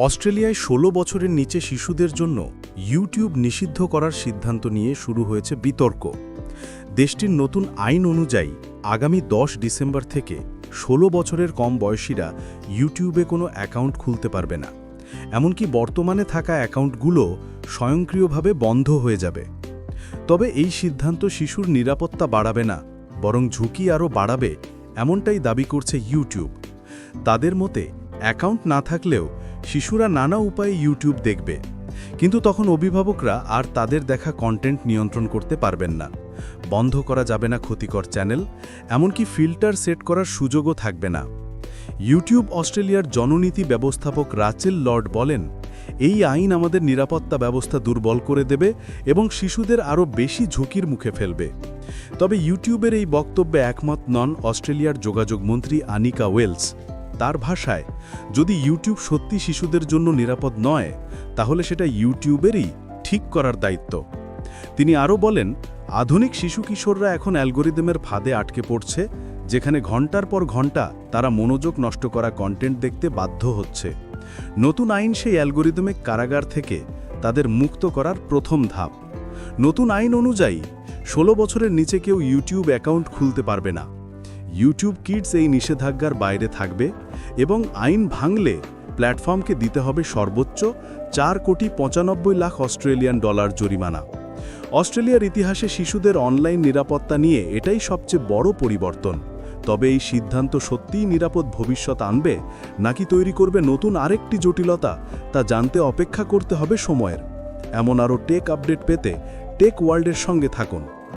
অস্ট্রেলিয়ায় ১৬ বছরের নিচে শিশুদের জন্য ইউটিউব নিষিদ্ধ করার সিদ্ধান্ত নিয়ে শুরু হয়েছে বিতর্ক। দেশটির নতুন আইন অনুযায়ী আগামী ১০ ডিসেম্বর থেকে ১৬ বছরের কম বয়সীরা ইউটিউবে কোনো অ্যাকাউন্ট খুলতে পারবে না। এমনকি বর্তমানে থাকা অ্যাকাউন্টগুলো স্বয়ংক্রিয়ভাবে বন্ধ হয়ে যাবে। তবে এই সিদ্ধান্ত শিশুর নিরাপত্তা বাড়াবে না, বরং ঝুঁকি আরও বাড়াবে, এমনটাই দাবি করছে ইউটিউব। তাদের মতে অ্যাকাউন্ট না থাকলেও শিশুরা নানা উপায়ে ইউটিউব দেখবে, কিন্তু তখন অভিভাবকরা আর তাদের দেখা কন্টেন্ট নিয়ন্ত্রণ করতে পারবেন না। বন্ধ করা যাবে না ক্ষতিকর চ্যানেল, এমনকি ফিল্টার সেট করার সুযোগও থাকবে না। ইউটিউব অস্ট্রেলিয়ার জননীতি ব্যবস্থাপক রাচেল লর্ড বলেন, এই আইন আমাদের নিরাপত্তা ব্যবস্থা দুর্বল করে দেবে এবং শিশুদের আরও বেশি ঝুঁকির মুখে ফেলবে। তবে ইউটিউবের এই বক্তব্যে একমত নন অস্ট্রেলিয়ার যোগাযোগ মন্ত্রী আনিকা ওয়েলস। তার ভাষায়, যদি ইউটিউব সত্যি শিশুদের জন্য নিরাপদ নয়, তাহলে সেটা ইউটিউবেরই ঠিক করার দায়িত্ব। তিনি আরও বলেন, আধুনিক শিশু কিশোররা এখন অ্যালগোরিদমের ফাঁদে আটকে পড়ছে, যেখানে ঘন্টার পর ঘন্টা তারা মনোযোগ নষ্ট করা কন্টেন্ট দেখতে বাধ্য হচ্ছে। নতুন আইন সেই অ্যালগোরিদমিক কারাগার থেকে তাদের মুক্ত করার প্রথম ধাপ। নতুন আইন অনুযায়ী ১৬ বছরের নিচে কেউ ইউটিউব অ্যাকাউন্ট খুলতে পারবে না। ইউটিউব কিডস এই নিষেধাজ্ঞার বাইরে থাকবে এবং আইন ভাঙলে প্ল্যাটফর্মকে দিতে হবে সর্বোচ্চ $4.95 কোটি অস্ট্রেলিয়ান ডলার জরিমানা। অস্ট্রেলিয়ার ইতিহাসে শিশুদের অনলাইন নিরাপত্তা নিয়ে এটাই সবচেয়ে বড় পরিবর্তন। তবে এই সিদ্ধান্ত সত্যিই নিরাপদ ভবিষ্যৎ আনবে, নাকি তৈরি করবে নতুন আরেকটি জটিলতা, তা জানতে অপেক্ষা করতে হবে সময়ের। এমন আরও টেক আপডেট পেতে টেক ওয়ার্ল্ডের সঙ্গে থাকুন।